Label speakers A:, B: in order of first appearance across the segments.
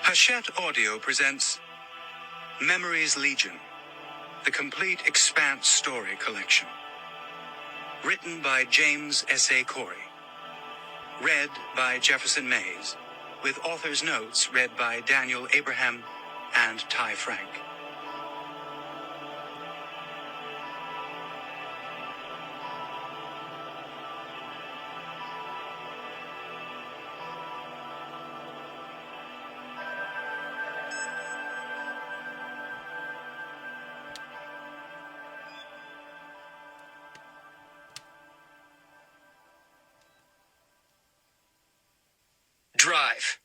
A: Hachette Audio presents Memories Legion, the complete Expanse story collection. Written by James S.A. Corey. Read by Jefferson Mays, with author's notes read by Daniel Abraham and Ty Frank. Drive.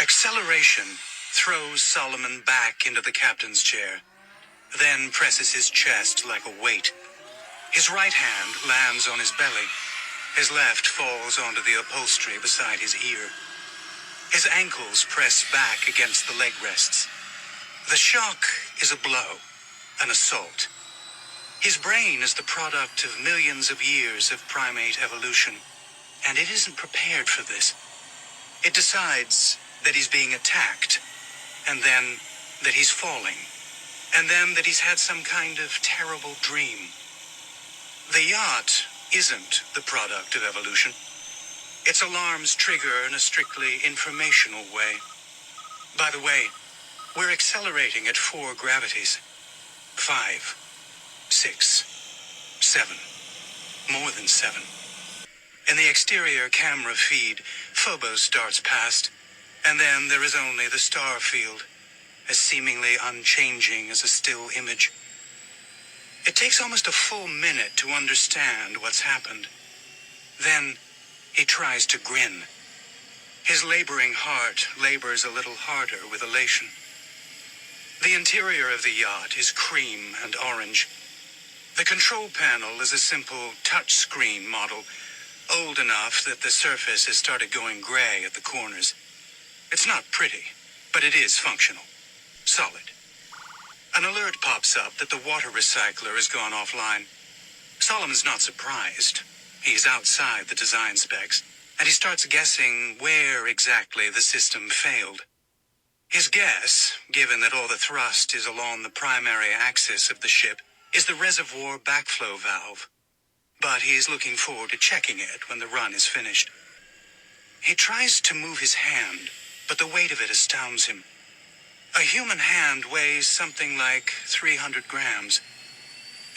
A: Acceleration throws Solomon back into the captain's chair, then presses his chest like a weight. His right hand lands on his belly. His left falls onto the upholstery beside his ear. His ankles press back against the leg rests. The shock is a blow, an assault. His brain is the product of millions of years of primate evolution, and it isn't prepared for this. It decides that he's being attacked, and then that he's falling, and then that he's had some kind of terrible dream. The yacht isn't the product of evolution. Its alarms trigger in a strictly informational way. By the way, we're accelerating at 4 gravities. 5, 6, 7. More than 7. In the exterior camera feed, Phobos darts past, and then there is only the star field, as seemingly unchanging as a still image. It takes almost a full minute to understand what's happened. Then he tries to grin. His laboring heart labors a little harder with elation. The interior of the yacht is cream and orange. The control panel is a simple touch-screen model, old enough that the surface has started going gray at the corners. It's not pretty, but it is functional. Solid. An alert pops up that the water recycler has gone offline. Solomon's not surprised. He's outside the design specs, and he starts guessing where exactly the system failed. His guess, given that all the thrust is along the primary axis of the ship, is the reservoir backflow valve. But he's looking forward to checking it when the run is finished. He tries to move his hand, but the weight of it astounds him. A human hand weighs something like 300 grams.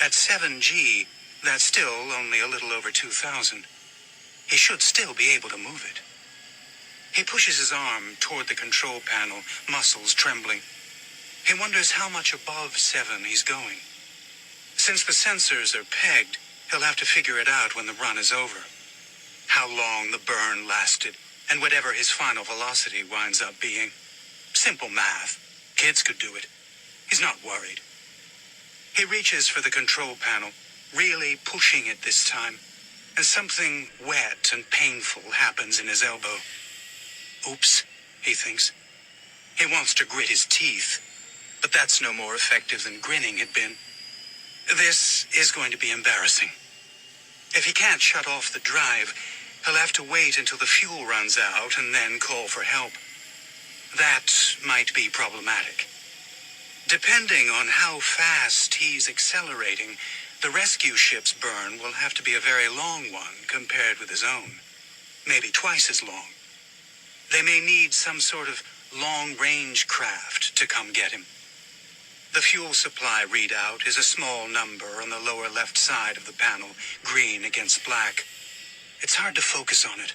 A: At 7G, that's still only a little over 2,000. He should still be able to move it. He pushes his arm toward the control panel, muscles trembling. He wonders how much above 7 he's going. Since the sensors are pegged, he'll have to figure it out when the run is over. How long the burn lasted, and whatever his final velocity winds up being. Simple math. Kids could do it. He's not worried. He reaches for the control panel, really pushing it this time, and something wet and painful happens in his elbow. Oops, he thinks. He wants to grit his teeth, but that's no more effective than grinning had been. This is going to be embarrassing. If he can't shut off the drive, he'll have to wait until the fuel runs out and then call for help. That might be problematic. Depending on how fast he's accelerating, the rescue ship's burn will have to be a very long one compared with his own. Maybe twice as long. They may need some sort of long-range craft to come get him. The fuel supply readout is a small number on the lower left side of the panel, green against black. It's hard to focus on it.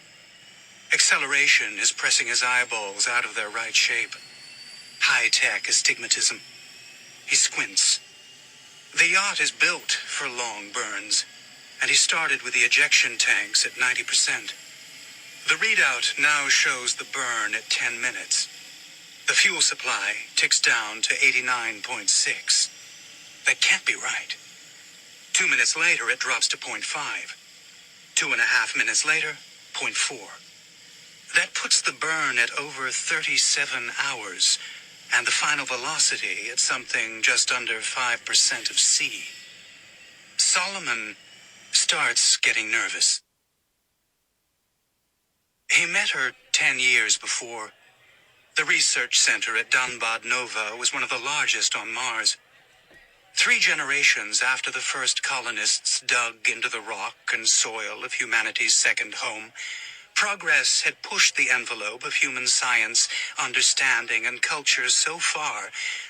A: Acceleration is pressing his eyeballs out of their right shape. High-tech astigmatism. He squints. The yacht is built for long burns, and he started with the ejection tanks at 90%. The readout now shows the burn at 10 minutes. The fuel supply ticks down to 89.6. That can't be right. 2 minutes later, it drops to 0.5. 2.5 minutes later, 0.4. That puts the burn at over 37 hours, and the final velocity at something just under 5% of C. Solomon starts getting nervous. He met her 10 years before. The research center at Dunbod Nova was one of the largest on Mars. 3 generations after the first colonists dug into the rock and soil of humanity's second home, progress had pushed the envelope of human science, understanding, and culture so far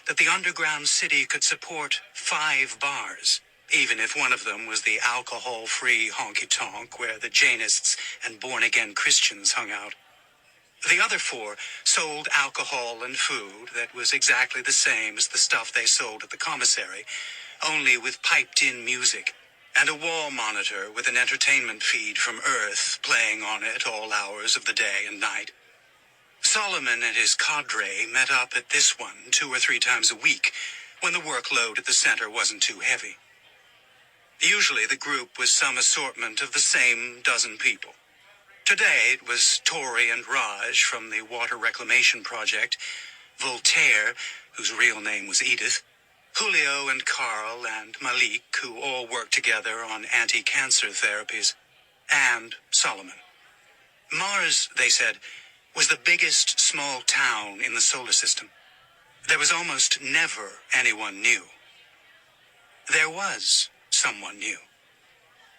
A: that the underground city could support 5 bars, even if one of them was the alcohol-free honky-tonk where the Jainists and born-again Christians hung out. The other 4 sold alcohol and food that was exactly the same as the stuff they sold at the commissary, only with piped-in music, and a wall monitor with an entertainment feed from Earth playing on it all hours of the day and night. Solomon and his cadre met up at this one 2 or 3 times a week, when the workload at the center wasn't too heavy. Usually the group was some assortment of the same dozen people. Today it was Tori and Raj from the Water Reclamation Project, Voltaire, whose real name was Edith, Julio and Carl and Malik, who all worked together on anti-cancer therapies, and Solomon. Mars, they said, was the biggest small town in the solar system. There was almost never anyone new. There was someone new.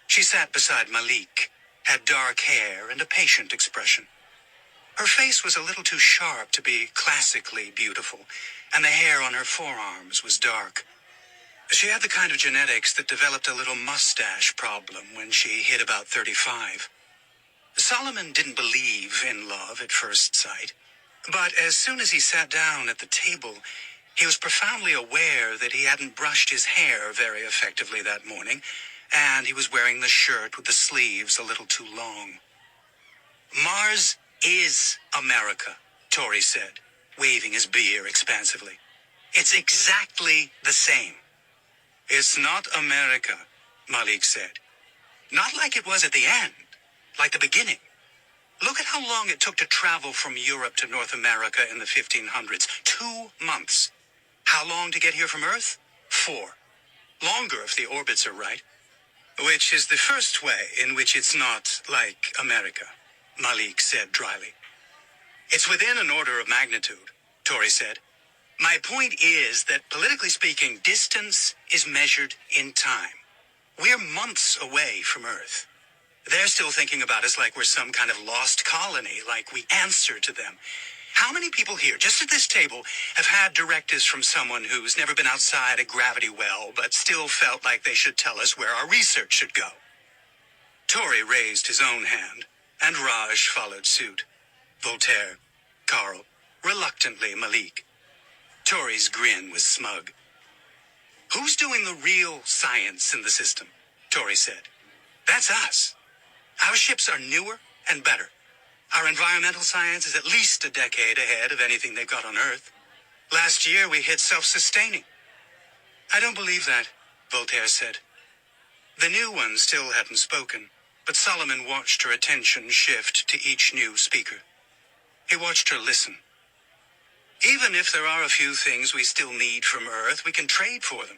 A: She sat beside Malik, had dark hair and a patient expression. Her face was a little too sharp to be classically beautiful, and the hair on her forearms was dark. She had the kind of genetics that developed a little mustache problem when she hit about 35. Solomon didn't believe in love at first sight, but as soon as he sat down at the table, he was profoundly aware that he hadn't brushed his hair very effectively that morning, and he was wearing the shirt with the sleeves a little too long. Mars is America, Tori said, waving his beer expansively. It's exactly the same. It's not America, Malik said. Not like it was at the end, like the beginning. Look at how long it took to travel from Europe to North America in the 1500s. 2 months. How long to get here from Earth? 4. Longer if the orbits are right. Which is the first way in which it's not like America, Malik said dryly. It's within an order of magnitude, Tori said. My point is that, politically speaking, distance is measured in time. We're months away from Earth. They're still thinking about us like we're some kind of lost colony, like we answer to them. How many people here, just at this table, have had directives from someone who's never been outside a gravity well, but still felt like they should tell us where our research should go? Tori raised his own hand, and Raj followed suit. Voltaire, Carl, reluctantly Malik. Tori's grin was smug. Who's doing the real science in the system? Tori said. That's us. Our ships are newer and better. Our environmental science is at least a decade ahead of anything they've got on Earth. Last year we hit self-sustaining. I don't believe that, Voltaire said. The new one still hadn't spoken, but Solomon watched her attention shift to each new speaker. He watched her listen. Even if there are a few things we still need from Earth, we can trade for them.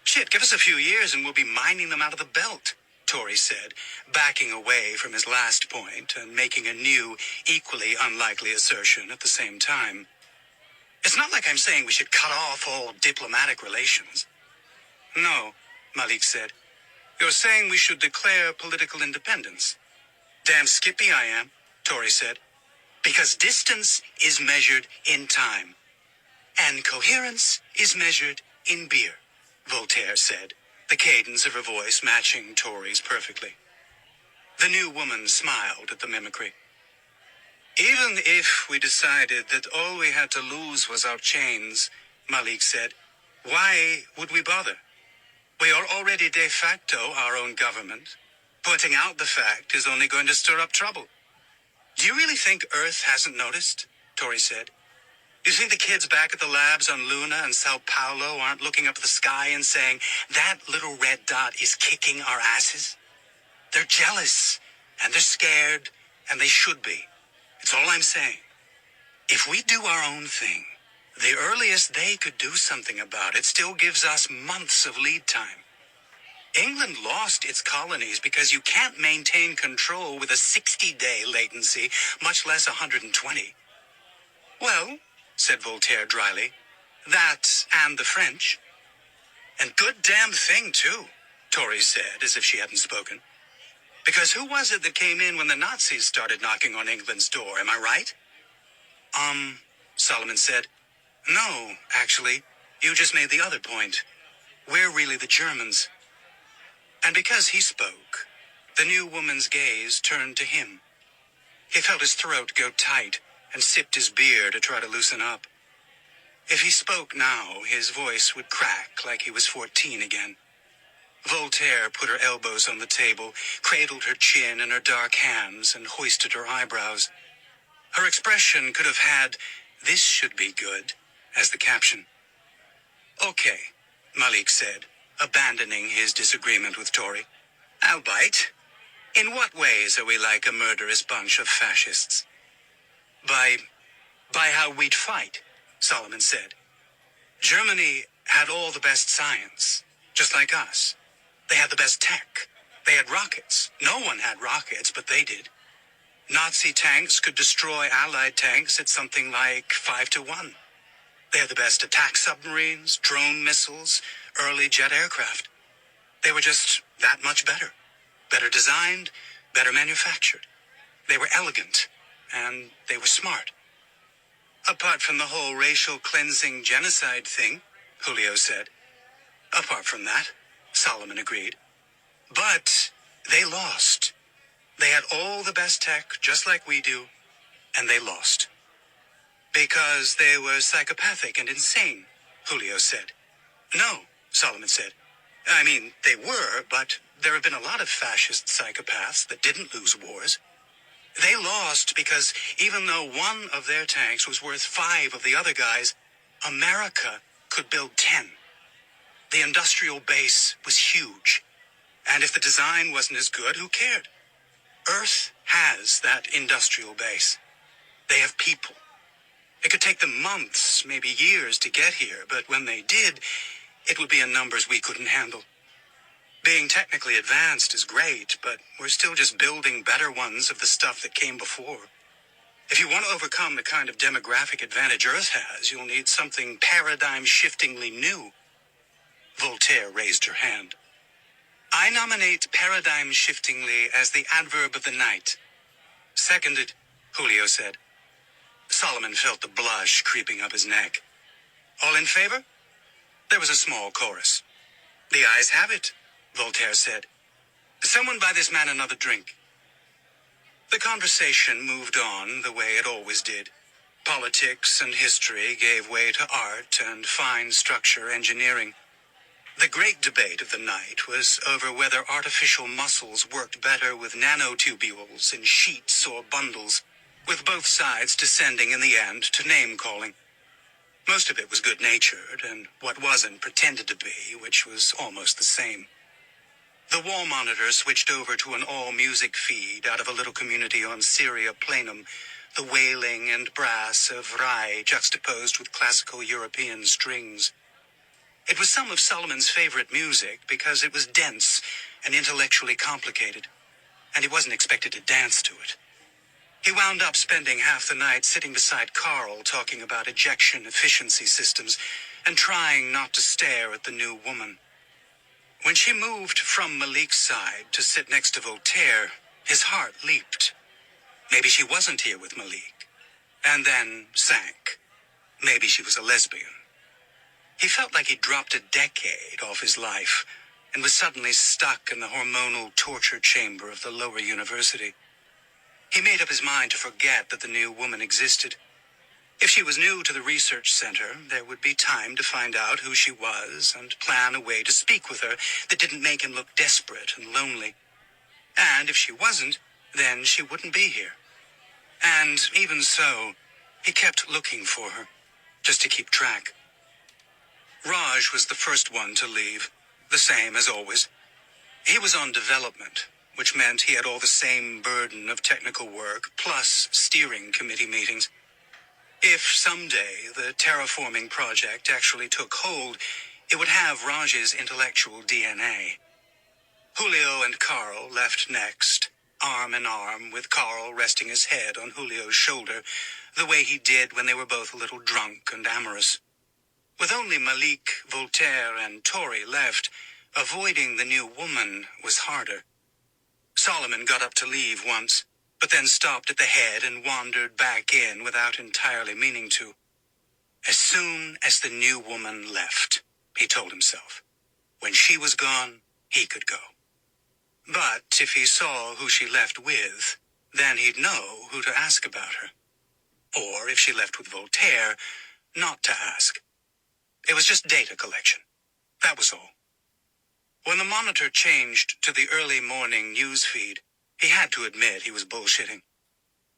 A: Shit, give us a few years and we'll be mining them out of the belt, Tori said, backing away from his last point and making a new, equally unlikely assertion at the same time. It's not like I'm saying we should cut off all diplomatic relations. No, Malik said. You're saying we should declare political independence. Damn skippy I am, Tori said. Because distance is measured in time. And coherence is measured in beer, Voltaire said, the cadence of her voice matching Tori's perfectly. The new woman smiled at the mimicry. Even if we decided that all we had to lose was our chains, Malik said, why would we bother? We are already de facto our own government. Pointing out the fact is only going to stir up trouble. Do you really think Earth hasn't noticed? Tori said. You think the kids back at the labs on Luna and Sao Paulo aren't looking up at the sky and saying, that little red dot is kicking our asses? They're jealous, and they're scared, and they should be. It's all I'm saying. If we do our own thing, the earliest they could do something about it still gives us months of lead time. England lost its colonies because you can't maintain control with a 60-day latency, much less 120. Well, said Voltaire dryly. That and the French. And good damn thing, too, Tori said, as if she hadn't spoken. Because who was it that came in when the Nazis started knocking on England's door, am I right? Solomon said. No, actually, you just made the other point. We're really the Germans. And because he spoke, the new woman's gaze turned to him. He felt his throat go tight and sipped his beer to try to loosen up. If he spoke now, his voice would crack like he was 14 again. Voltaire put her elbows on the table, cradled her chin in her dark hands, and hoisted her eyebrows. Her expression could have had, "This should be good," as the caption. Okay, Malik said, abandoning his disagreement with Tori. I'll bite. In what ways are we like a murderous bunch of fascists? By how we'd fight, Solomon said. Germany had all the best science, just like us. They had the best tech. They had rockets. No one had rockets, but they did. Nazi tanks could destroy Allied tanks at something like 5-1. They had the best attack submarines, drone missiles, early jet aircraft. They were just that much better. Better designed, better manufactured. They were elegant, and they were smart. Apart from the whole racial cleansing genocide thing, Julio said. Apart from that, Solomon agreed. But they lost. They had all the best tech, just like we do, and they lost. Because they were psychopathic and insane, Julio said. No, Solomon said. I mean, they were, but there have been a lot of fascist psychopaths that didn't lose wars. They lost because even though one of their tanks was worth 5 of the other guys, America could build 10. The industrial base was huge. And if the design wasn't as good, who cared? Earth has that industrial base. They have people. It could take them months, maybe years to get here, but when they did, it would be in numbers we couldn't handle. Being technically advanced is great, but we're still just building better ones of the stuff that came before. If you want to overcome the kind of demographic advantage Earth has, you'll need something paradigm-shiftingly new. Voltaire raised her hand. I nominate paradigm-shiftingly as the adverb of the night. Seconded, Julio said. Solomon felt the blush creeping up his neck. All in favor? There was a small chorus. The ayes have it, Voltaire said. Someone buy this man another drink. The conversation moved on the way it always did. Politics and history gave way to art and fine structure engineering. The great debate of the night was over whether artificial muscles worked better with nanotubules in sheets or bundles, with both sides descending in the end to name-calling. Most of it was good-natured, and what wasn't pretended to be, which was almost the same. The wall monitor switched over to an all-music feed out of a little community on Syria Planum, the wailing and brass of Rai juxtaposed with classical European strings. It was some of Solomon's favorite music because it was dense and intellectually complicated, and he wasn't expected to dance to it. He wound up spending half the night sitting beside Carl talking about ejection efficiency systems and trying not to stare at the new woman. When she moved from Malik's side to sit next to Voltaire, his heart leaped. Maybe she wasn't here with Malik. And then sank. Maybe she was a lesbian. He felt like he'd dropped a decade off his life and was suddenly stuck in the hormonal torture chamber of the lower university. He made up his mind to forget that the new woman existed. If she was new to the research center, there would be time to find out who she was and plan a way to speak with her that didn't make him look desperate and lonely. And if she wasn't, then she wouldn't be here. And even so, he kept looking for her, just to keep track. Raj was the first one to leave, the same as always. He was on development, which meant he had all the same burden of technical work, plus steering committee meetings. If someday the terraforming project actually took hold, it would have Raj's intellectual DNA. Julio and Carl left next, arm in arm, with Carl resting his head on Julio's shoulder, the way he did when they were both a little drunk and amorous. With only Malik, Voltaire, and Tori left, avoiding the new woman was harder. Solomon got up to leave once, but then stopped at the head and wandered back in without entirely meaning to. As soon as the new woman left, he told himself. When she was gone, he could go. But if he saw who she left with, then he'd know who to ask about her. Or if she left with Voltaire, not to ask. It was just data collection. That was all. When the monitor changed to the early morning news feed, he had to admit he was bullshitting.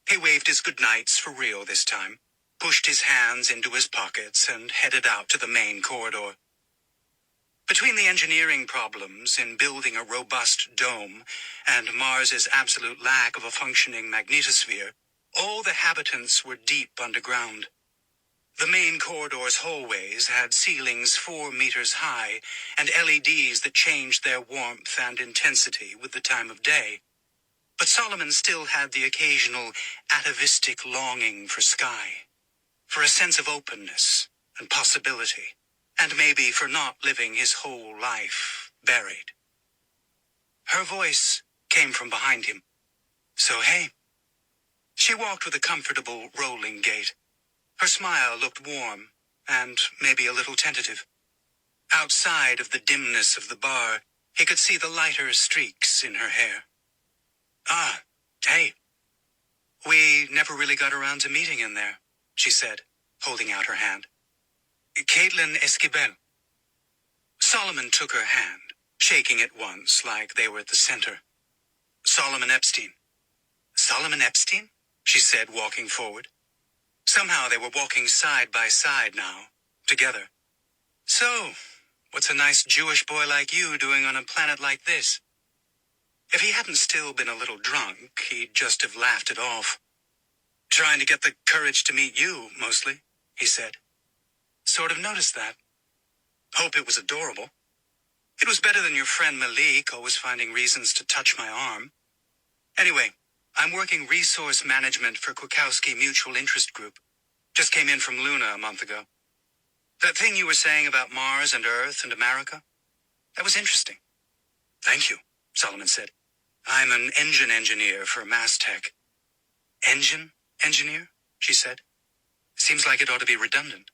A: He waved his goodnights for real this time, pushed his hands into his pockets, and headed out to the main corridor. Between the engineering problems in building a robust dome and Mars's absolute lack of a functioning magnetosphere, all the habitants were deep underground. The main corridor's hallways had ceilings 4 meters high and LEDs that changed their warmth and intensity with the time of day. But Solomon still had the occasional atavistic longing for sky, for a sense of openness and possibility, and maybe for not living his whole life buried. Her voice came from behind him. So, hey. She walked with a comfortable, rolling gait. Her smile looked warm, and maybe a little tentative. Outside of the dimness of the bar, he could see the lighter streaks in her hair. Ah, hey. We never really got around to meeting in there, she said, holding out her hand. Caitlin Esquivel. Solomon took her hand, shaking it once like they were at the center. Solomon Epstein. Solomon Epstein? She said, walking forward. Somehow they were walking side by side now, together. So, what's a nice Jewish boy like you doing on a planet like this? If he hadn't still been a little drunk, he'd just have laughed it off. Trying to get the courage to meet you, mostly, he said. Sort of noticed that. Hope it was adorable. It was better than your friend Malik, always finding reasons to touch my arm. Anyway, I'm working resource management for Kwiatkowski Mutual Interest Group. Just came in from Luna a month ago. That thing you were saying about Mars and Earth and America? That was interesting. Thank you, Solomon said. I'm an engine engineer for Mass Tech. Engine engineer? She said. Seems like it ought to be redundant.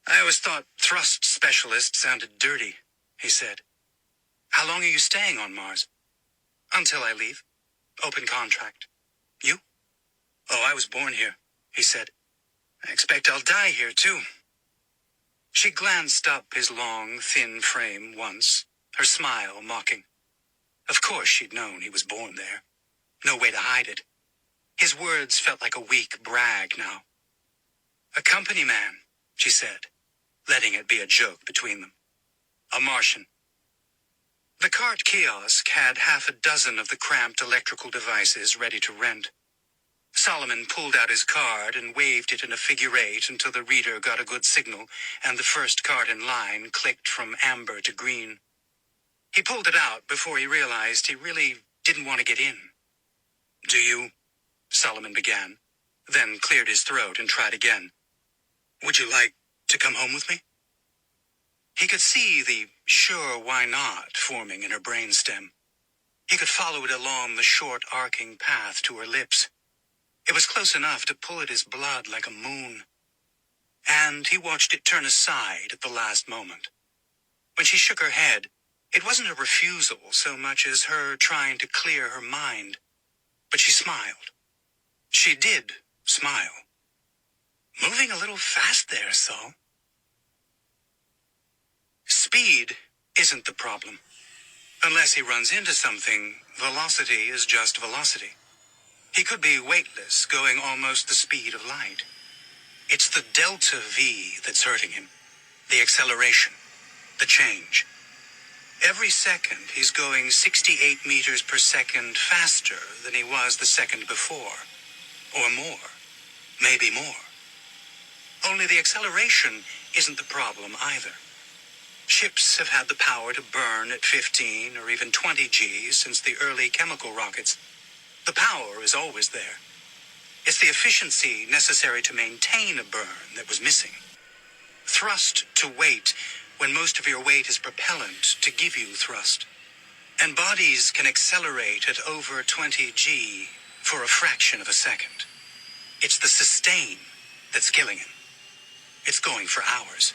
A: I always thought thrust specialist sounded dirty, he said. How long are you staying on Mars? Until I leave. Open contract. You? Oh, I was born here, he said. I expect I'll die here, too. She glanced up his long, thin frame once, her smile mocking. Of course she'd known he was born there. No way to hide it. His words felt like a weak brag now. A company man, she said, letting it be a joke between them. A Martian. The cart kiosk had 6 of the cramped electrical devices ready to rent. Solomon pulled out his card and waved it in a figure 8 until the reader got a good signal and the first card in line clicked from amber to green. He pulled it out before he realized he really didn't want to get in. Do you? Solomon began, then cleared his throat and tried again. Would you like to come home with me? He could see the sure why not forming in her brainstem. He could follow it along the short arcing path to her lips. It was close enough to pull at his blood like a moon. And he watched it turn aside at the last moment. When she shook her head, it wasn't a refusal so much as her trying to clear her mind. But she smiled. She did smile. Moving a little fast there, Sol. Speed isn't the problem. Unless he runs into something, velocity is just velocity. He could be weightless, going almost the speed of light. It's the delta V that's hurting him. The acceleration. The change. Every second, he's going 68 meters per second faster than he was the second before. Or more. Maybe more. Only the acceleration isn't the problem either. Ships have had the power to burn at 15 or even 20 Gs since the early chemical rockets. The power is always there. It's the efficiency necessary to maintain a burn that was missing. Thrust to weight when most of your weight is propellant to give you thrust. And bodies can accelerate at over 20 G for a fraction of a second. It's the sustain that's killing him. It's going for hours.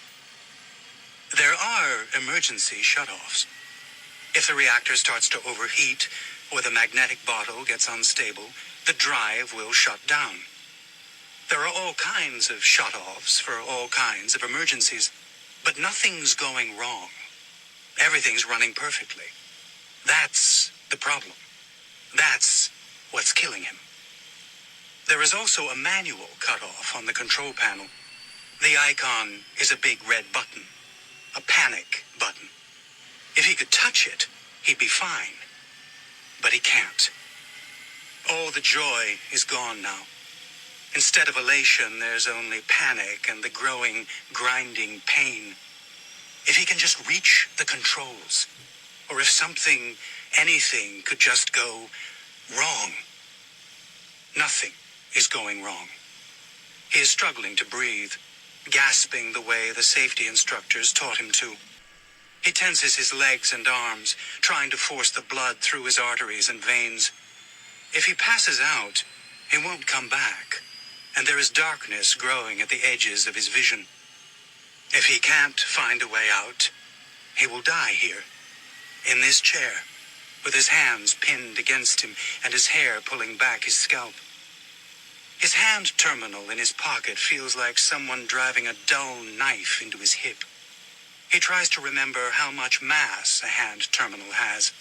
A: There are emergency shutoffs. If the reactor starts to overheat or the magnetic bottle gets unstable, the drive will shut down. There are all kinds of shutoffs for all kinds of emergencies, but nothing's going wrong. Everything's running perfectly. That's the problem. That's what's killing him. There is also a manual cutoff on the control panel. The icon is a big red button, a panic button. If he could touch it, he'd be fine. But he can't. All the joy is gone now. Instead of elation, there's only panic and the growing, grinding pain. If he can just reach the controls, or if something, anything could just go wrong. Nothing is going wrong. He is struggling to breathe, gasping the way the safety instructors taught him to. He tenses his legs and arms, trying to force the blood through his arteries and veins. If he passes out, he won't come back, and there is darkness growing at the edges of his vision. If he can't find a way out, he will die here, in this chair, with his hands pinned against him and his hair pulling back his scalp. His hand terminal in his pocket feels like someone driving a dull knife into his hip. He tries to remember how much mass a hand terminal has.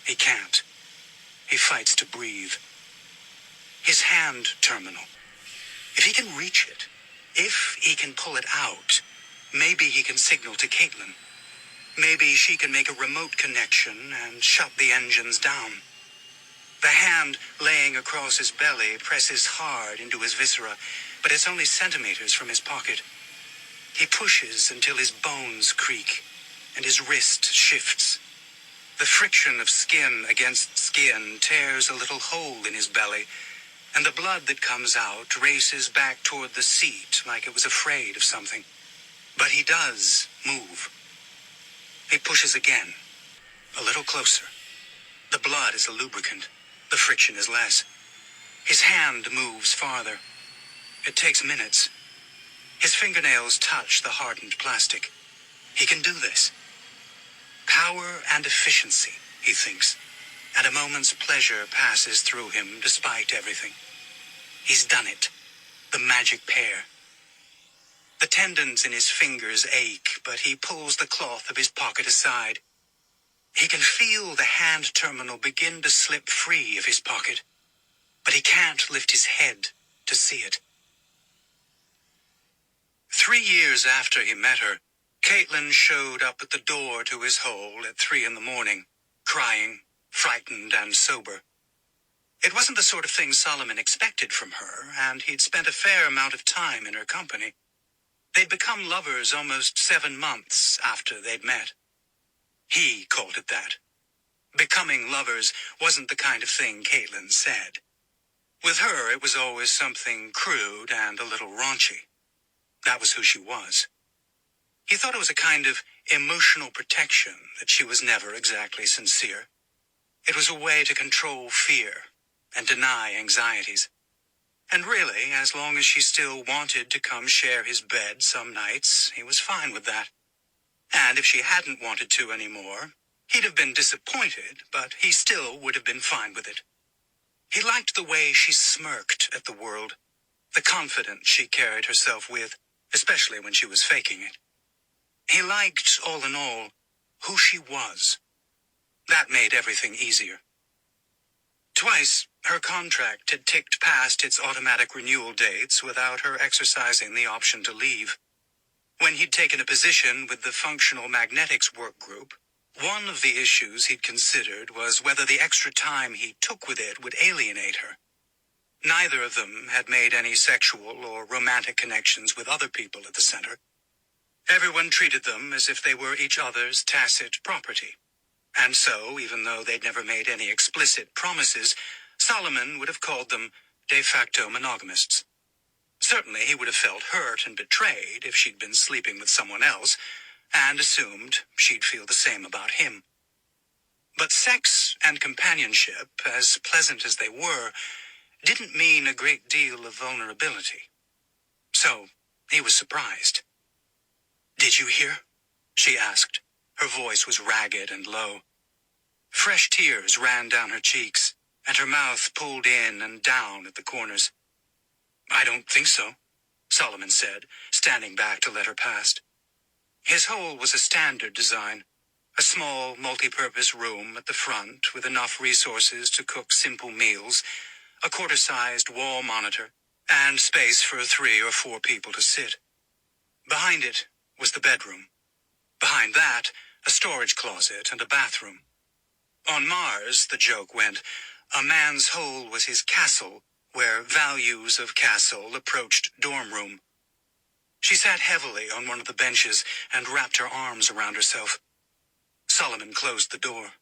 A: He can't. He fights to breathe. His hand terminal. If he can reach it, if he can pull it out, maybe he can signal to Caitlin. Maybe she can make a remote connection and shut the engines down. The hand laying across his belly presses hard into his viscera, but it's only centimeters from his pocket. He pushes until his bones creak and his wrist shifts. The friction of skin against skin tears a little hole in his belly, and the blood that comes out races back toward the seat like it was afraid of something. But he does move. He pushes again, a little closer. The blood is a lubricant. The friction is less. His hand moves farther. It takes minutes. His fingernails touch the hardened plastic. He can do this. Power and efficiency, he thinks, and a moment's pleasure passes through him despite everything. He's done it. The magic pair. The tendons in his fingers ache, but he pulls the cloth of his pocket aside. He can feel the hand terminal begin to slip free of his pocket, but he can't lift his head to see it. 3 years after he met her, Caitlin showed up at the door to his hole at 3 a.m, crying, frightened and sober. It wasn't the sort of thing Solomon expected from her, and he'd spent a fair amount of time in her company. They'd become lovers almost 7 months after they'd met. He called it that. Becoming lovers wasn't the kind of thing Caitlin said. With her, it was always something crude and a little raunchy. That was who she was. He thought it was a kind of emotional protection that she was never exactly sincere. It was a way to control fear and deny anxieties. And really, as long as she still wanted to come share his bed some nights, he was fine with that. And if she hadn't wanted to anymore, he'd have been disappointed, but he still would have been fine with it. He liked the way she smirked at the world, the confidence she carried herself with, especially when she was faking it. He liked, all in all, who she was. That made everything easier. Twice, her contract had ticked past its automatic renewal dates without her exercising the option to leave. When he'd taken a position with the functional magnetics work group, one of the issues he'd considered was whether the extra time he took with it would alienate her. Neither of them had made any sexual or romantic connections with other people at the center. Everyone treated them as if they were each other's tacit property. And so, even though they'd never made any explicit promises, Solomon would have called them de facto monogamists. Certainly he would have felt hurt and betrayed if she'd been sleeping with someone else, and assumed she'd feel the same about him. But sex and companionship, as pleasant as they were, didn't mean a great deal of vulnerability. So he was surprised. "Did you hear?" she asked. Her voice was ragged and low. Fresh tears ran down her cheeks, and her mouth pulled in and down at the corners. "I don't think so," Solomon said, standing back to let her past. His hole was a standard design, a small, multi-purpose room at the front with enough resources to cook simple meals, a quarter-sized wall monitor, and space for 3 or 4 people to sit. Behind it was the bedroom. Behind that, a storage closet and a bathroom. On Mars, the joke went, a man's hole was his castle, where values of castle approached dorm room. She sat heavily on one of the benches and wrapped her arms around herself. Solomon closed the door.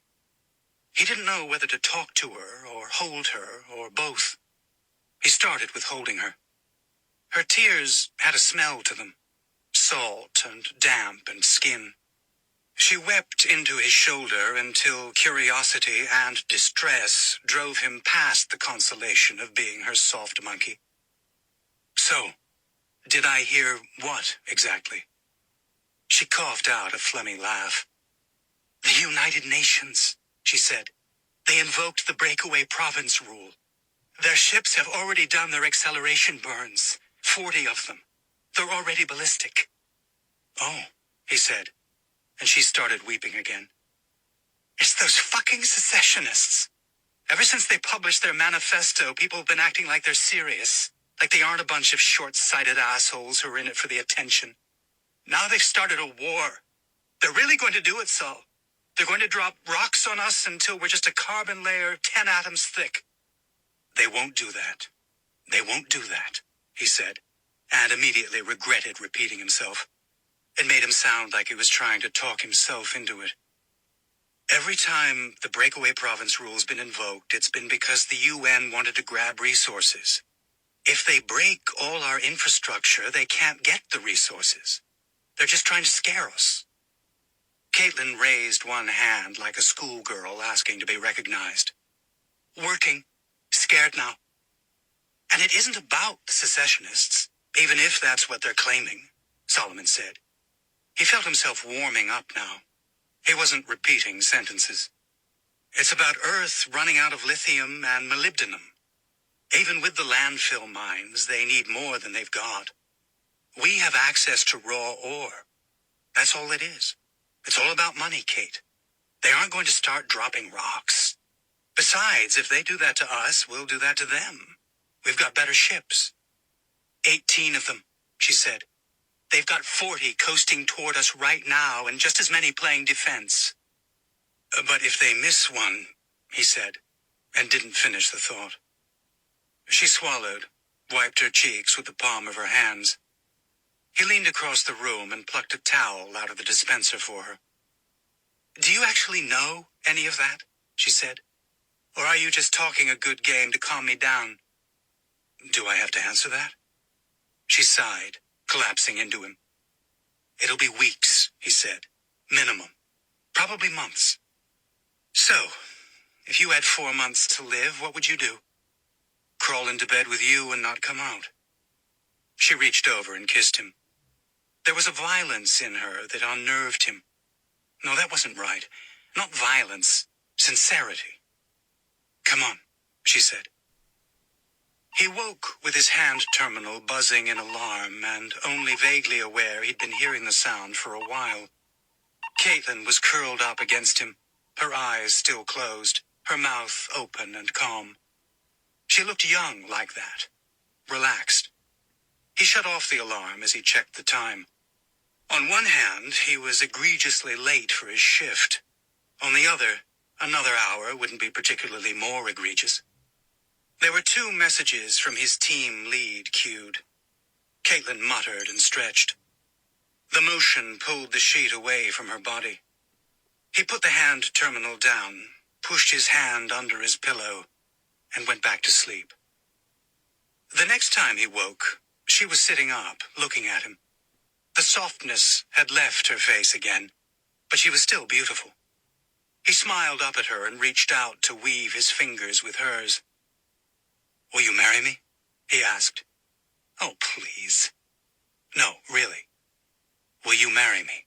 A: He didn't know whether to talk to her or hold her or both. He started with holding her. Her tears had a smell to them, salt and damp and skin. She wept into his shoulder until curiosity and distress drove him past the consolation of being her soft monkey. "So, did I hear what exactly?" She coughed out a phlegmy laugh. "The United Nations," she said. "They invoked the breakaway province rule. Their ships have already done their acceleration burns, 40 of them. They're already ballistic." "Oh," he said, and she started weeping again. "It's those fucking secessionists. Ever since they published their manifesto, people have been acting like they're serious, like they aren't a bunch of short-sighted assholes who are in it for the attention. Now they've started a war. They're really going to do it, Saul. They're going to drop rocks on us until we're just a carbon layer 10 atoms thick." "They won't do that. They won't do that," he said, and immediately regretted repeating himself. It made him sound like he was trying to talk himself into it. "Every time the breakaway province rule's been invoked, it's been because the UN wanted to grab resources. If they break all our infrastructure, they can't get the resources. They're just trying to scare us." Caitlin raised one hand like a schoolgirl asking to be recognized. "Working. Scared now. And it isn't about the secessionists, even if that's what they're claiming," Solomon said. He felt himself warming up now. He wasn't repeating sentences. "It's about Earth running out of lithium and molybdenum. Even with the landfill mines, they need more than they've got. We have access to raw ore. That's all it is. It's all about money, Kate. They aren't going to start dropping rocks. Besides, if they do that to us, we'll do that to them. We've got better ships." 18 of them, she said. "They've got 40 coasting toward us right now and just as many playing defense." "But if they miss one," he said, and didn't finish the thought. She swallowed, wiped her cheeks with the palm of her hands. He leaned across the room and plucked a towel out of the dispenser for her. "Do you actually know any of that?" she said. "Or are you just talking a good game to calm me down?" "Do I have to answer that?" She sighed, collapsing into him. "It'll be weeks," he said. "Minimum. Probably months. So, if you had 4 months to live, what would you do? Crawl into bed with you and not come out?" She reached over and kissed him. There was a violence in her that unnerved him. No, that wasn't right. Not violence. Sincerity. "Come on," she said. He woke with his hand terminal buzzing in alarm and only vaguely aware he'd been hearing the sound for a while. Caitlin was curled up against him, her eyes still closed, her mouth open and calm. She looked young like that, relaxed. He shut off the alarm as he checked the time. On one hand, he was egregiously late for his shift. On the other, another hour wouldn't be particularly more egregious. There were 2 messages from his team lead queued. Caitlin muttered and stretched. The motion pulled the sheet away from her body. He put the hand terminal down, pushed his hand under his pillow, and went back to sleep. The next time he woke, she was sitting up, looking at him. The softness had left her face again, but she was still beautiful. He smiled up at her and reached out to weave his fingers with hers. "Will you marry me?" he asked. "Oh, please." "No, really. Will you marry me?"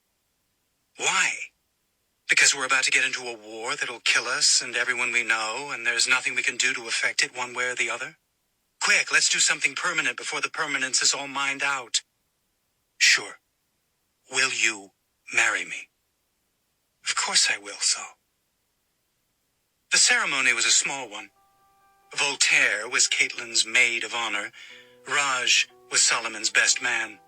A: "Why?" "Because we're about to get into a war that'll kill us and everyone we know, and there's nothing we can do to affect it one way or the other. Quick, let's do something permanent before the permanence is all mined out." "Sure. Will you marry me?" "Of course I will, so." The ceremony was a small one. Voltaire was Caitlin's maid of honor. Raj was Solomon's best man.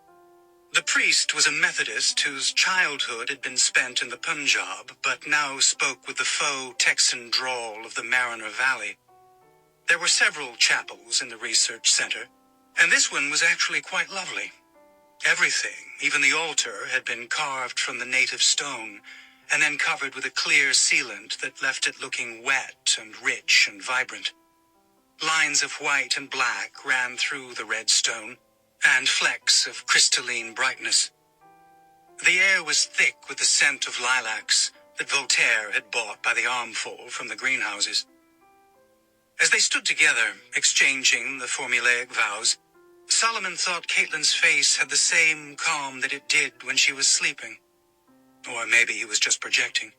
A: The priest was a Methodist whose childhood had been spent in the Punjab, but now spoke with the faux Texan drawl of the Mariner Valley. There were several chapels in the research center, and this one was actually quite lovely. Everything, even the altar, had been carved from the native stone, and then covered with a clear sealant that left it looking wet and rich and vibrant. Lines of white and black ran through the red stone, and flecks of crystalline brightness. The air was thick with the scent of lilacs that Voltaire had bought by the armful from the greenhouses. As they stood together, exchanging the formulaic vows, Solomon thought Caitlin's face had the same calm that it did when she was sleeping. Or maybe he was just projecting.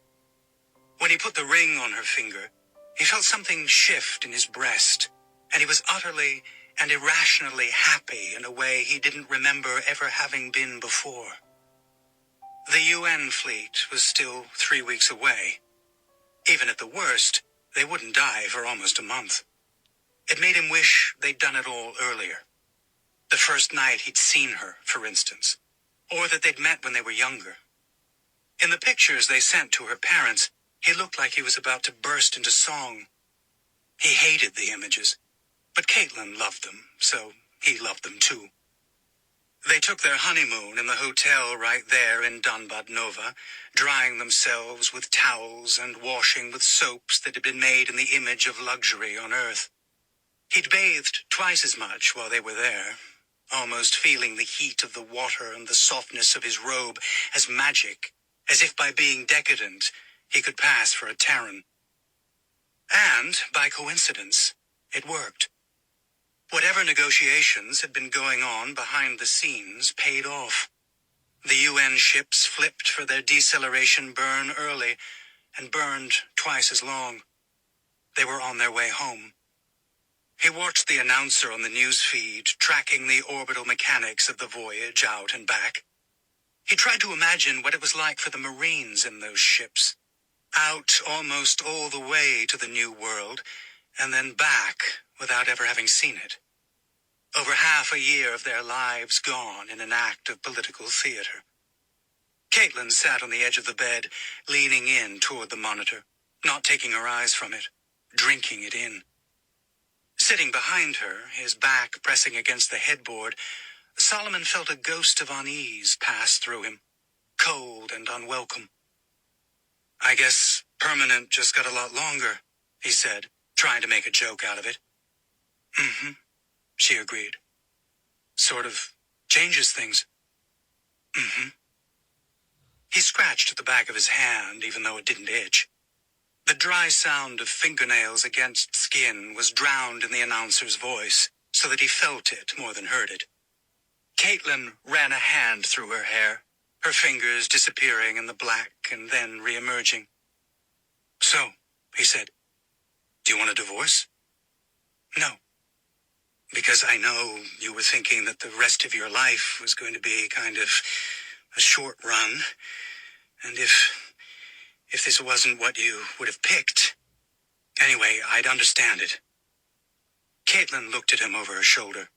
A: When he put the ring on her finger, he felt something shift in his breast, and he was utterly and irrationally happy in a way he didn't remember ever having been before. The UN fleet was still 3 weeks away. Even at the worst, they wouldn't die for almost a month. It made him wish they'd done it all earlier. The first night he'd seen her, for instance, or that they'd met when they were younger. In the pictures they sent to her parents, he looked like he was about to burst into song. He hated the images, but Caitlin loved them, so he loved them too. They took their honeymoon in the hotel right there in Dunbad Nova, drying themselves with towels and washing with soaps that had been made in the image of luxury on Earth. He'd bathed twice as much while they were there, almost feeling the heat of the water and the softness of his robe as magic, as if by being decadent, he could pass for a Terran. And, by coincidence, it worked. Whatever negotiations had been going on behind the scenes paid off. The UN ships flipped for their deceleration burn early and burned twice as long. They were on their way home. He watched the announcer on the news feed, tracking the orbital mechanics of the voyage out and back. He tried to imagine what it was like for the Marines in those ships. Out almost all the way to the New World, and then back without ever having seen it. Over half a year of their lives gone in an act of political theater. Caitlin sat on the edge of the bed, leaning in toward the monitor, not taking her eyes from it, drinking it in. Sitting behind her, his back pressing against the headboard, Solomon felt a ghost of unease pass through him, cold and unwelcome. "I guess permanent just got a lot longer," he said, trying to make a joke out of it. "Mm-hmm," she agreed. "Sort of changes things." "Mm-hmm." He scratched at the back of his hand, even though it didn't itch. The dry sound of fingernails against skin was drowned in the announcer's voice, so that he felt it more than heard it. Caitlin ran a hand through her hair, her fingers disappearing in the black and then re-emerging. "So," he said, "do you want a divorce?" "No. Because I know you were thinking that the rest of your life was going to be kind of a short run, and if this wasn't what you would have picked, anyway, I'd understand it." Caitlin looked at him over her shoulder.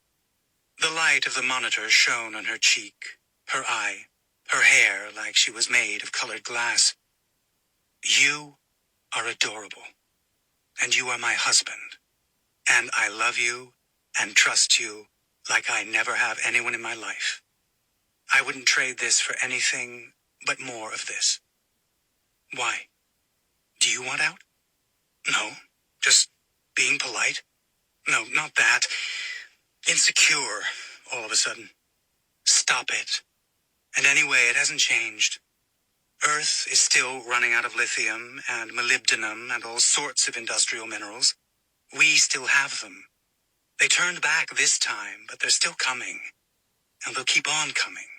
A: The light of the monitor shone on her cheek, her eye, her hair like she was made of colored glass. "You are adorable, and you are my husband, and I love you and trust you like I never have anyone in my life. I wouldn't trade this for anything but more of this. Why? Do you want out?" "No, just being polite." of a sudden. Stop it. And anyway, it hasn't changed. Earth is still running out of lithium and molybdenum and all sorts of industrial minerals. We still have them. They turned back this time, but they're still coming. And they'll keep on coming.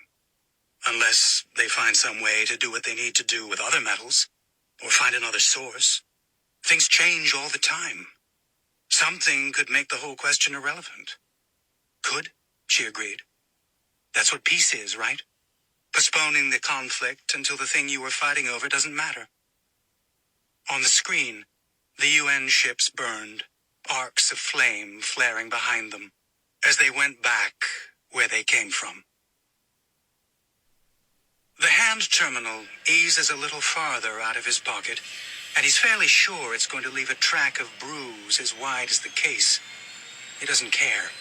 A: Unless they find some way to do what they need to do with other metals, or find another source. Things change all the time. Something could make the whole question irrelevant. Could, she agreed. That's what peace is, right? Postponing the conflict until the thing you were fighting over doesn't matter. On the screen, the UN ships burned, arcs of flame flaring behind them, as they went back where they came from. The hand terminal eases a little farther out of his pocket, and he's fairly sure it's going to leave a track of bruise as wide as the case. He doesn't care.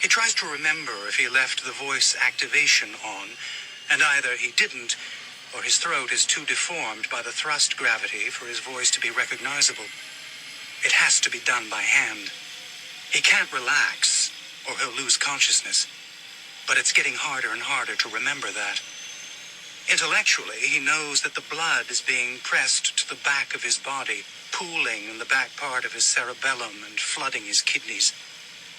A: He tries to remember if he left the voice activation on, and either he didn't, or his throat is too deformed by the thrust gravity for his voice to be recognizable. It has to be done by hand. He can't relax, or he'll lose consciousness. But it's getting harder and harder to remember that. Intellectually, he knows that the blood is being pressed to the back of his body, pooling in the back part of his cerebellum and flooding his kidneys.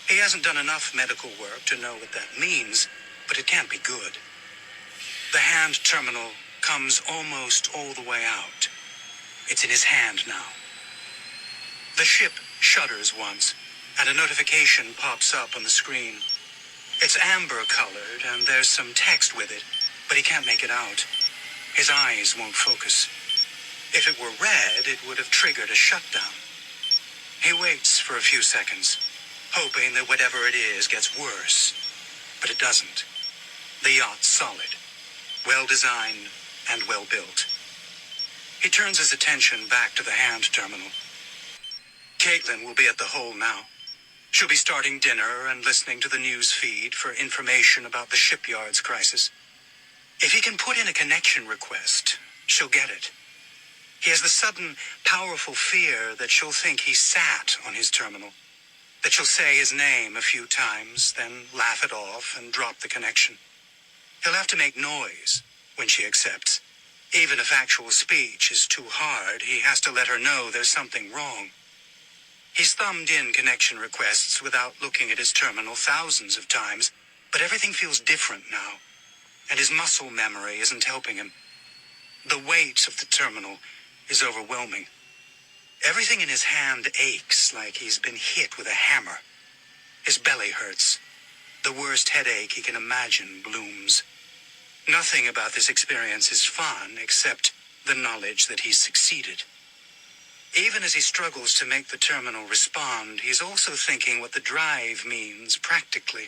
A: He hasn't done enough medical work to know what that means, but it can't be good. The hand terminal comes almost all the way out. It's in his hand now. The ship shudders once, and a notification pops up on the screen. It's amber-colored, and there's some text with it, but he can't make it out. His eyes won't focus. If it were red, it would have triggered a shutdown. He waits for a few seconds, hoping that whatever it is gets worse. But it doesn't. The yacht's solid, well-designed, and well-built. He turns his attention back to the hand terminal. Caitlin will be at the hole now. She'll be starting dinner and listening to the news feed for information about the shipyard's crisis. If he can put in a connection request, she'll get it. He has the sudden, powerful fear that she'll think he sat on his terminal, that she'll say his name a few times, then laugh it off and drop the connection. He'll have to make noise when she accepts. Even if actual speech is too hard, he has to let her know there's something wrong. He's thumbed in connection requests without looking at his terminal thousands of times, but everything feels different now, and his muscle memory isn't helping him. The weight of the terminal is overwhelming. Everything in his hand aches like he's been hit with a hammer. His belly hurts. The worst headache he can imagine blooms. Nothing about this experience is fun except the knowledge that he's succeeded. Even as he struggles to make the terminal respond, he's also thinking what the drive means practically.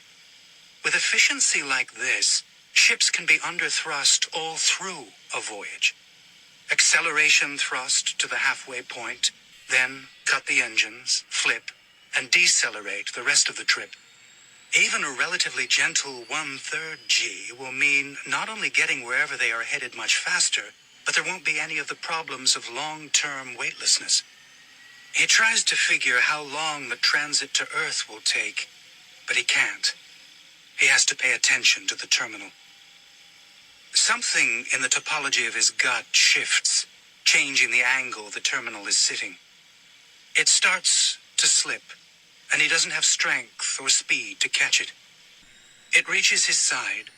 A: With efficiency like this, ships can be under thrust all through a voyage. Acceleration thrust to the halfway point, then cut the engines, flip, and decelerate the rest of the trip. Even a relatively gentle 1/3 G will mean not only getting wherever they are headed much faster, but there won't be any of the problems of long-term weightlessness. He tries to figure how long the transit to Earth will take, but he can't. He has to pay attention to the terminal. Something in the topology of his gut shifts, changing the angle the terminal is sitting. It starts to slip, and he doesn't have strength or speed to catch it. It reaches his side,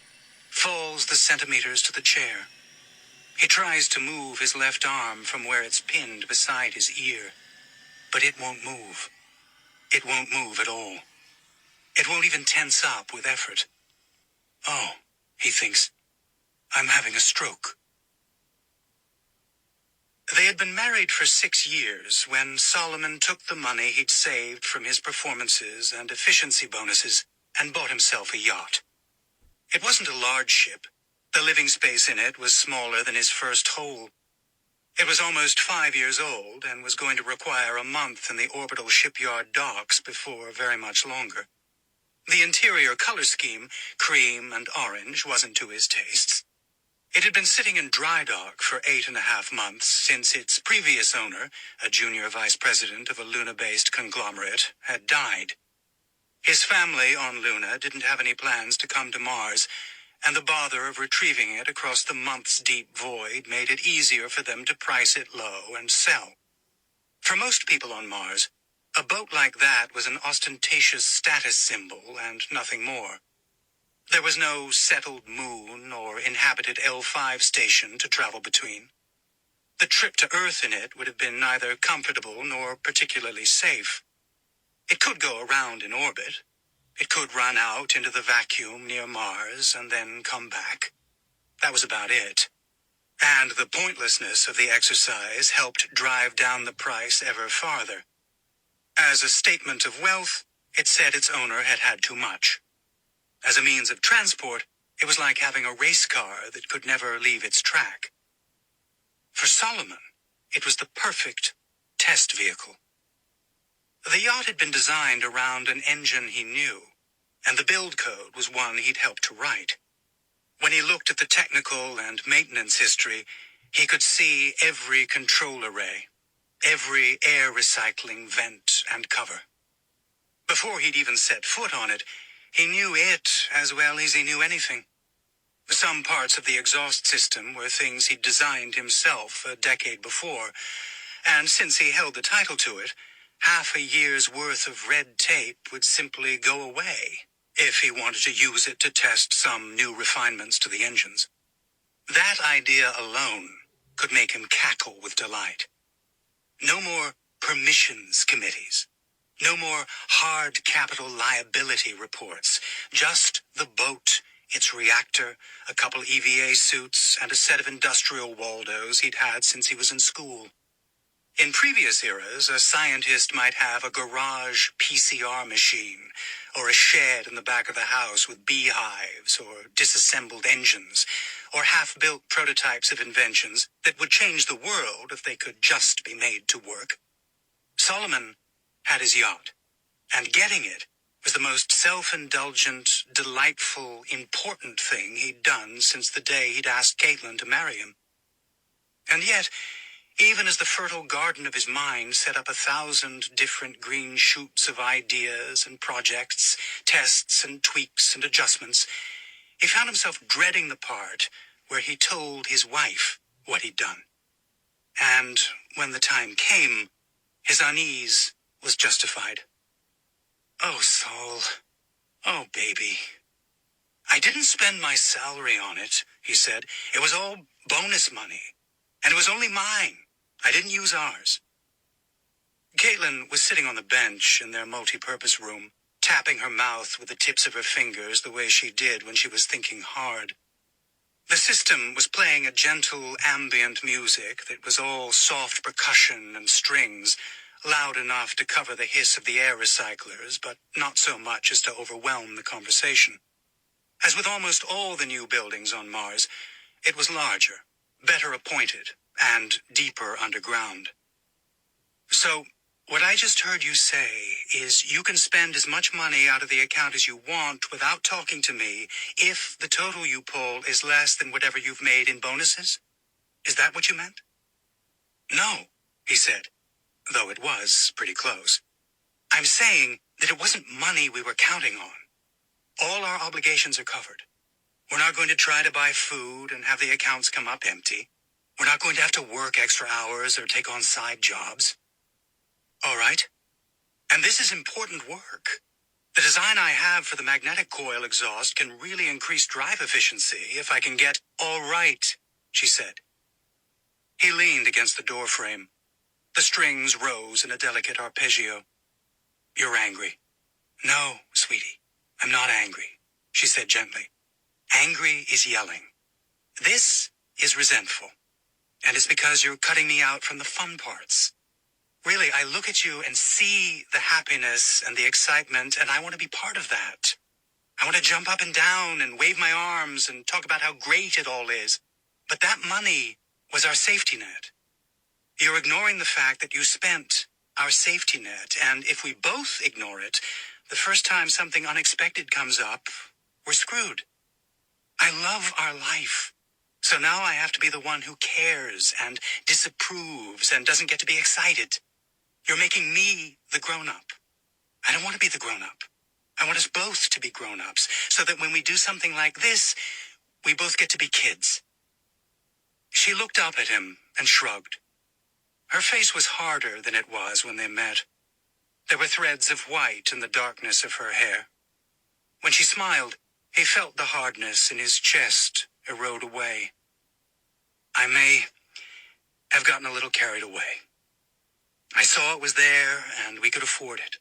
A: falls the centimeters to the chair. He tries to move his left arm from where it's pinned beside his ear, but it won't move. It won't move at all. It won't even tense up with effort. Oh, he thinks, I'm having a stroke. They had been married for 6 years when Solomon took the money he'd saved from his performances and efficiency bonuses and bought himself a yacht. It wasn't a large ship. The living space in it was smaller than his first hole. It was almost 5 years old and was going to require a month in the orbital shipyard docks before very much longer. The interior color scheme, cream and orange, wasn't to his tastes. It had been sitting in dry dock for 8.5 months since its previous owner, a junior vice president of a Luna-based conglomerate, had died. His family on Luna didn't have any plans to come to Mars, and the bother of retrieving it across the months-deep void made it easier for them to price it low and sell. For most people on Mars, a boat like that was an ostentatious status symbol and nothing more. There was no settled moon or inhabited L5 station to travel between. The trip to Earth in it would have been neither comfortable nor particularly safe. It could go around in orbit. It could run out into the vacuum near Mars and then come back. That was about it. And the pointlessness of the exercise helped drive down the price ever farther. As a statement of wealth, it said its owner had had too much. As a means of transport, it was like having a race car that could never leave its track. For Solomon, it was the perfect test vehicle. The yacht had been designed around an engine he knew, and the build code was one he'd helped to write. When he looked at the technical and maintenance history, he could see every control array, every air recycling vent and cover. Before he'd even set foot on it, he knew it as well as he knew anything. Some parts of the exhaust system were things he'd designed himself a decade before, and since he held the title to it, half a year's worth of red tape would simply go away if he wanted to use it to test some new refinements to the engines. That idea alone could make him cackle with delight. No more permissions committees. No more hard capital liability reports. Just the boat, its reactor, a couple EVA suits, and a set of industrial Waldos he'd had since he was in school. In previous eras, a scientist might have a garage PCR machine, or a shed in the back of the house with beehives, or disassembled engines, or half-built prototypes of inventions that would change the world if they could just be made to work. Solomon had his yacht, and getting it was the most self-indulgent, delightful, important thing he'd done since the day he'd asked Caitlin to marry him. And yet, even as the fertile garden of his mind set up 1,000 different green shoots of ideas and projects, tests and tweaks and adjustments, he found himself dreading the part where he told his wife what he'd done. And when the time came, his unease was justified. "Oh, Saul. Oh, baby. I didn't spend my salary on it," he said. "It was all bonus money. And it was only mine. I didn't use ours." Caitlin was sitting on the bench in their multi-purpose room, tapping her mouth with the tips of her fingers the way she did when she was thinking hard. The system was playing a gentle ambient music that was all soft percussion and strings, loud enough to cover the hiss of the air recyclers, but not so much as to overwhelm the conversation. As with almost all the new buildings on Mars, it was larger, better appointed, and deeper underground. "So, what I just heard you say is you can spend as much money out of the account as you want without talking to me if the total you pull is less than whatever you've made in bonuses? Is that what you meant?" "No," he said, though it was pretty close. "I'm saying that it wasn't money we were counting on. All our obligations are covered. We're not going to try to buy food and have the accounts come up empty. We're not going to have to work extra hours or take on side jobs. All right? And this is important work. The design I have for the magnetic coil exhaust can really increase drive efficiency if I can get—" "All right," she said. He leaned against the doorframe. The strings rose in a delicate arpeggio. "You're angry." "No, sweetie, I'm not angry," she said gently. "Angry is yelling. This is resentful. And it's because you're cutting me out from the fun parts. Really, I look at you and see the happiness and the excitement, and I want to be part of that. I want to jump up and down and wave my arms and talk about how great it all is. But that money was our safety net. You're ignoring the fact that you spent our safety net, and if we both ignore it, the first time something unexpected comes up, we're screwed. I love our life. So now I have to be the one who cares and disapproves and doesn't get to be excited. You're making me the grown-up. I don't want to be the grown-up. I want us both to be grown-ups, so that when we do something like this, we both get to be kids." She looked up at him and shrugged. Her face was harder than it was when they met. There were threads of white in the darkness of her hair. When she smiled, he felt the hardness in his chest erode away. "I may have gotten a little carried away. I saw it was there, and we could afford it.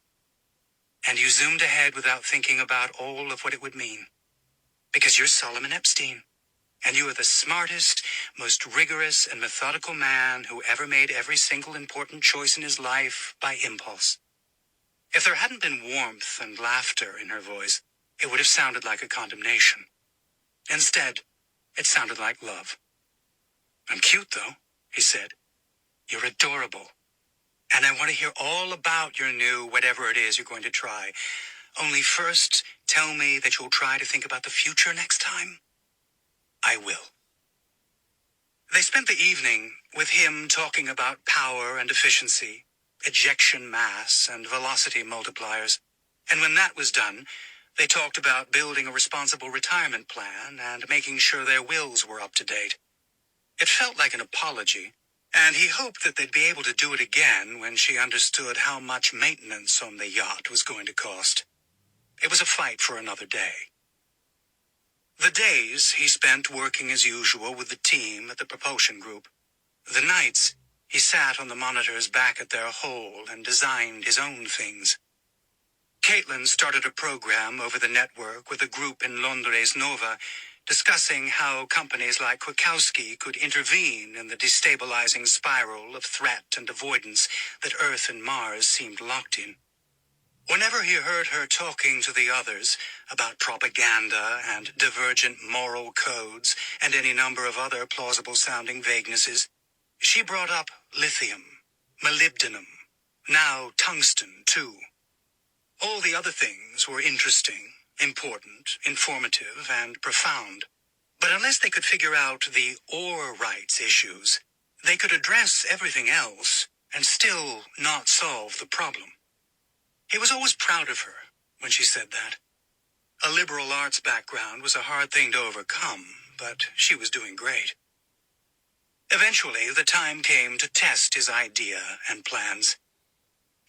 A: And you zoomed ahead without thinking about all of what it would mean. Because you're Solomon Epstein, and you are the smartest, most rigorous and methodical man who ever made every single important choice in his life by impulse." If there hadn't been warmth and laughter in her voice, it would have sounded like a condemnation. Instead, it sounded like love. "I'm cute, though," he said. "You're adorable. And I want to hear all about your new whatever it is you're going to try. Only first, tell me that you'll try to think about the future next time." "I will." They spent the evening with him talking about power and efficiency, ejection mass and velocity multipliers. And when that was done, they talked about building a responsible retirement plan and making sure their wills were up to date. It felt like an apology, and he hoped that they'd be able to do it again when she understood how much maintenance on the yacht was going to cost. It was a fight for another day. The days he spent working as usual with the team at the propulsion group. The nights he sat on the monitors back at their hole and designed his own things. Caitlin started a program over the network with a group in Londres Nova, discussing how companies like Kwiatkowski could intervene in the destabilizing spiral of threat and avoidance that Earth and Mars seemed locked in. Whenever he heard her talking to the others about propaganda and divergent moral codes and any number of other plausible-sounding vaguenesses, she brought up lithium, molybdenum, now tungsten, too. All the other things were interesting, important, informative, and profound. But unless they could figure out the ore rights issues, they could address everything else and still not solve the problem. He was always proud of her when she said that. A liberal arts background was a hard thing to overcome, but she was doing great. Eventually, the time came to test his idea and plans.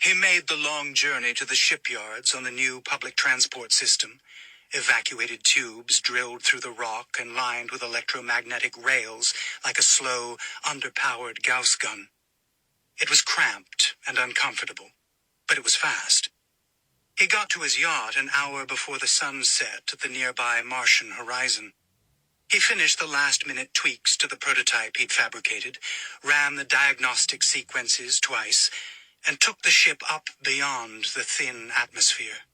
A: He made the long journey to the shipyards on the new public transport system, evacuated tubes drilled through the rock and lined with electromagnetic rails like a slow, underpowered Gauss gun. It was cramped and uncomfortable, but it was fast. He got to his yacht an hour before the sun set at the nearby Martian horizon. He finished the last-minute tweaks to the prototype he'd fabricated, ran the diagnostic sequences twice, and took the ship up beyond the thin atmosphere.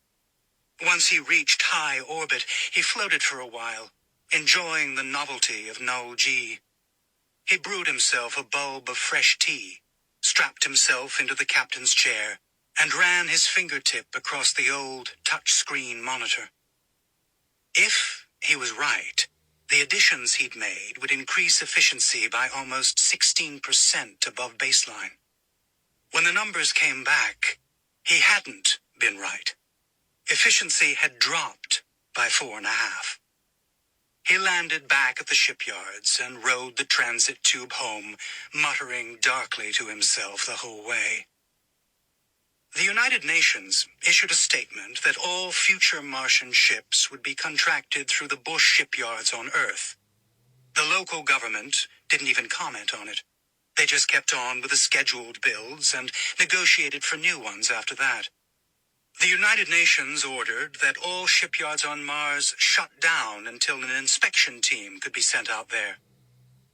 A: Once he reached high orbit, he floated for a while, enjoying the novelty of null G. He brewed himself a bulb of fresh tea, strapped himself into the captain's chair, and ran his fingertip across the old touch-screen monitor. If he was right, the additions he'd made would increase efficiency by almost 16% above baseline. When the numbers came back, he hadn't been right. Efficiency had dropped by 4.5. He landed back at the shipyards and rode the transit tube home, muttering darkly to himself the whole way. The United Nations issued a statement that all future Martian ships would be contracted through the Bush shipyards on Earth. The local government didn't even comment on it. They just kept on with the scheduled builds and negotiated for new ones after that. The United Nations ordered that all shipyards on Mars shut down until an inspection team could be sent out there.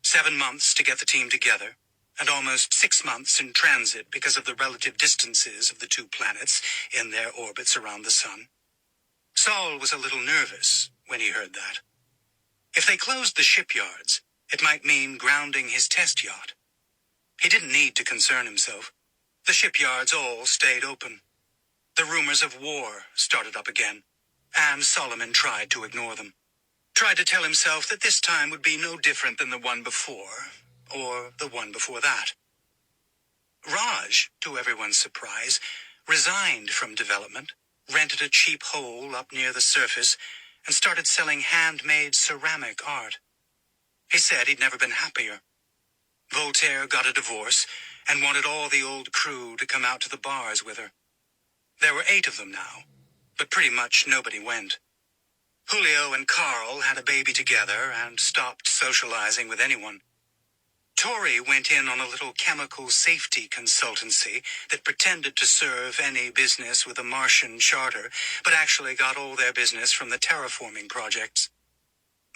A: 7 months to get the team together, and almost 6 months in transit because of the relative distances of the two planets in their orbits around the sun. Saul was a little nervous when he heard that. If they closed the shipyards, it might mean grounding his test yacht. He didn't need to concern himself. The shipyards all stayed open. The rumors of war started up again, and Solomon tried to ignore them. Tried to tell himself that this time would be no different than the one before, or the one before that. Raj, to everyone's surprise, resigned from development, rented a cheap hole up near the surface, and started selling handmade ceramic art. He said he'd never been happier. Voltaire got a divorce and wanted all the old crew to come out to the bars with her. There were 8 of them now, but pretty much nobody went. Julio and Carl had a baby together and stopped socializing with anyone. Tori went in on a little chemical safety consultancy that pretended to serve any business with a Martian charter, but actually got all their business from the terraforming projects.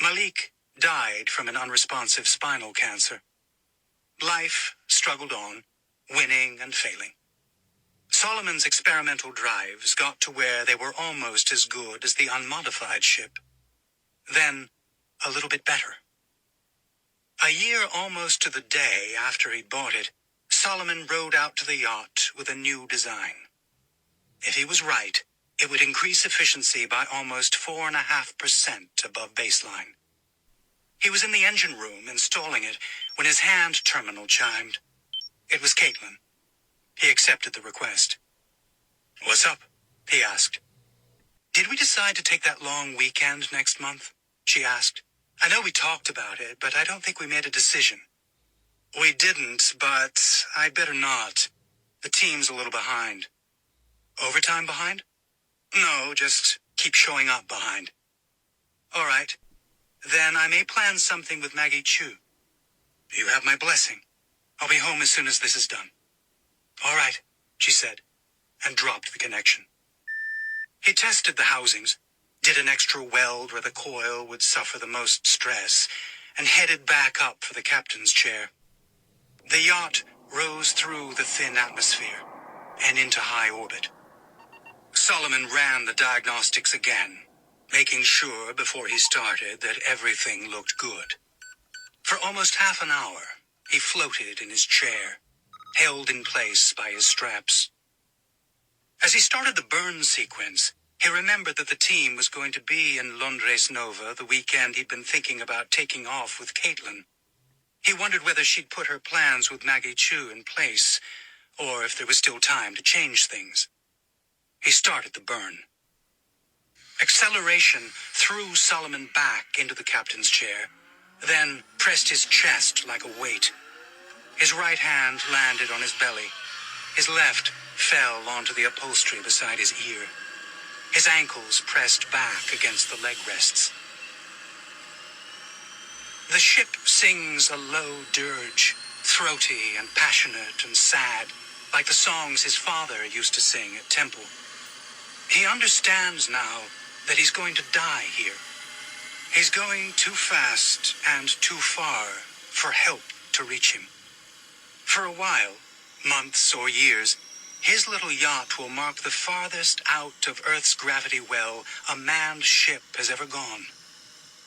A: Malik died from an unresponsive spinal cancer. Life struggled on, winning and failing. Solomon's experimental drives got to where they were almost as good as the unmodified ship. Then, a little bit better. A year almost to the day after he'd bought it, Solomon rode out to the yacht with a new design. If he was right, it would increase efficiency by almost 4.5% above baseline. He was in the engine room installing it when his hand terminal chimed. It was Caitlin. He accepted the request. "What's up?" he asked. "Did we decide to take that long weekend next month?" she asked. "I know we talked about it, but I don't think we made a decision." "We didn't, but I'd better not. The team's a little behind." "Overtime behind?" "No, just keep showing up behind." "All right. Then I may plan something with Maggie Chu." "You have my blessing. I'll be home as soon as this is done." "All right," she said, and dropped the connection. He tested the housings, did an extra weld where the coil would suffer the most stress, and headed back up for the captain's chair. The yacht rose through the thin atmosphere and into high orbit. Solomon ran the diagnostics again, making sure before he started that everything looked good. For almost half an hour, he floated in his chair, held in place by his straps. As he started the burn sequence, he remembered that the team was going to be in Londres Nova the weekend he'd been thinking about taking off with Caitlin. He wondered whether she'd put her plans with Maggie Chu in place, or if there was still time to change things. He started the burn. Acceleration threw Solomon back into the captain's chair, then pressed his chest like a weight. His right hand landed on his belly. His left fell onto the upholstery beside his ear. His ankles pressed back against the leg rests. The ship sings a low dirge, throaty and passionate and sad, like the songs his father used to sing at Temple. He understands now that he's going to die here. He's going too fast and too far for help to reach him. For a while, months or years, his little yacht will mark the farthest out of Earth's gravity well a manned ship has ever gone.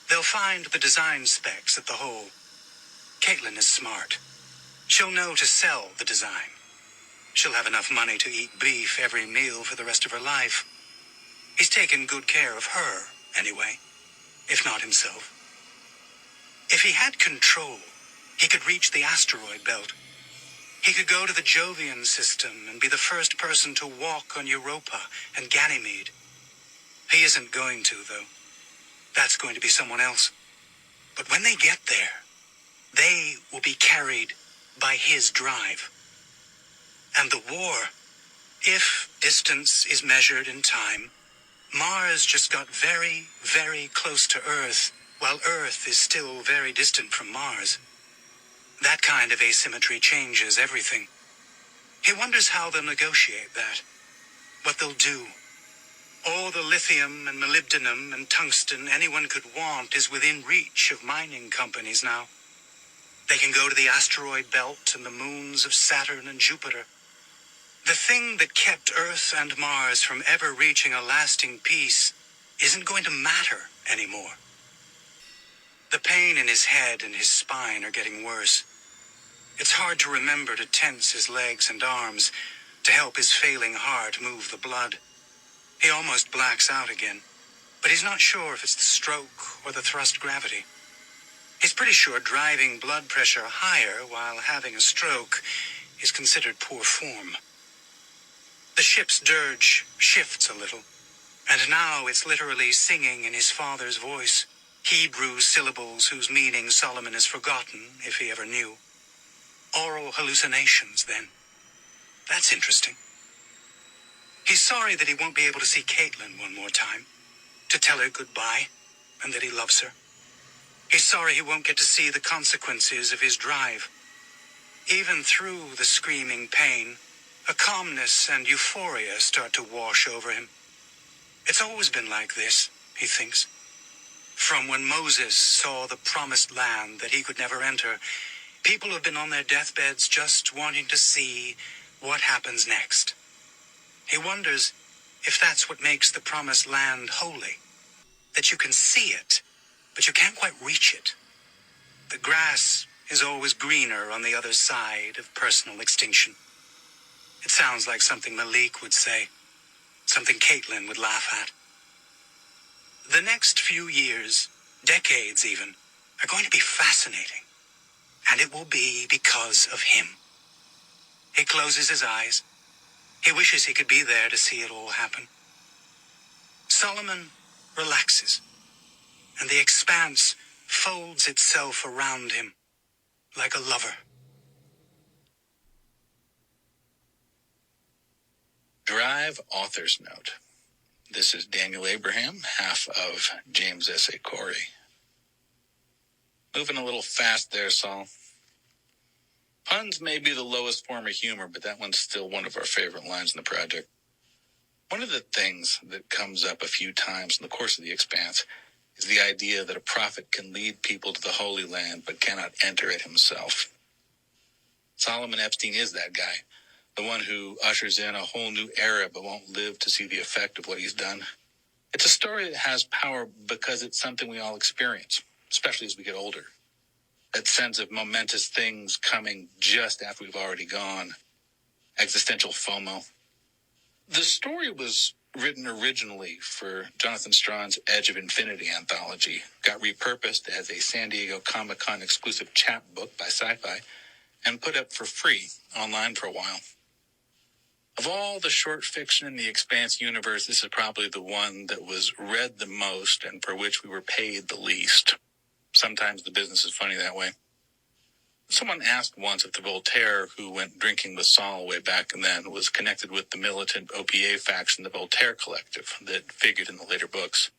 A: They'll find the design specs at the hull. Caitlin is smart. She'll know to sell the design. She'll have enough money to eat beef every meal for the rest of her life. He's taken good care of her, anyway, if not himself. If he had control, he could reach the asteroid belt. He could go to the Jovian system and be the first person to walk on Europa and Ganymede. He isn't going to, though. That's going to be someone else. But when they get there, they will be carried by his drive. And the war, if distance is measured in time, Mars just got very, very close to Earth, while Earth is still very distant from Mars. That kind of asymmetry changes everything. He wonders how they'll negotiate that, what they'll do. All the lithium and molybdenum and tungsten anyone could want is within reach of mining companies now. They can go to the asteroid belt and the moons of Saturn and Jupiter. The thing that kept Earth and Mars from ever reaching a lasting peace isn't going to matter anymore. The pain in his head and his spine are getting worse. It's hard to remember to tense his legs and arms, to help his failing heart move the blood. He almost blacks out again, but he's not sure if it's the stroke or the thrust gravity. He's pretty sure driving blood pressure higher while having a stroke is considered poor form. The ship's dirge shifts a little, And now it's literally singing in his father's voice, Hebrew syllables whose meaning Solomon has forgotten, if he ever knew. Oral hallucinations, then. That's interesting. He's sorry that he won't be able to see Caitlin one more time, to tell her goodbye, and that he loves her. He's sorry he won't get to see the consequences of his drive. Even through the screaming pain, a calmness and euphoria start to wash over him. It's always been like this, he thinks. From when Moses saw the promised land that he could never enter, people have been on their deathbeds just wanting to see what happens next. He wonders if that's what makes the promised land holy. That you can see it, but you can't quite reach it. The grass is always greener on the other side of personal extinction. It sounds like something Malik would say, something Caitlin would laugh at. The next few years, decades even, are going to be fascinating. And it will be because of him. He closes his eyes. He wishes he could be there to see it all happen. Solomon relaxes, and the expanse folds itself around him like a lover.
B: Drive Author's Note. This is Daniel Abraham, half of James S.A. Corey. Moving a little fast there, Saul. Puns may be the lowest form of humor, but that one's still one of our favorite lines in the project. One of the things that comes up a few times in the course of The Expanse is the idea that a prophet can lead people to the Holy Land but cannot enter it himself. Solomon Epstein is that guy, the one who ushers in a whole new era but won't live to see the effect of what he's done. It's a story that has power because it's something we all experience, especially as we get older. That sense of momentous things coming just after we've already gone. Existential FOMO. The story was written originally for Jonathan Strahan's Edge of Infinity anthology, got repurposed as a San Diego Comic-Con exclusive chapbook by Sci-Fi, and put up for free online for a while. Of all the short fiction in the Expanse universe, this is probably the one that was read the most and for which we were paid the least. Sometimes the business is funny that way. Someone asked once if the Voltaire who went drinking with Saul way back and then was connected with the militant OPA faction, the Voltaire Collective, that figured in the later books.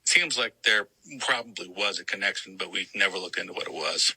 B: It seems like there probably was a connection, but we never looked into what it was.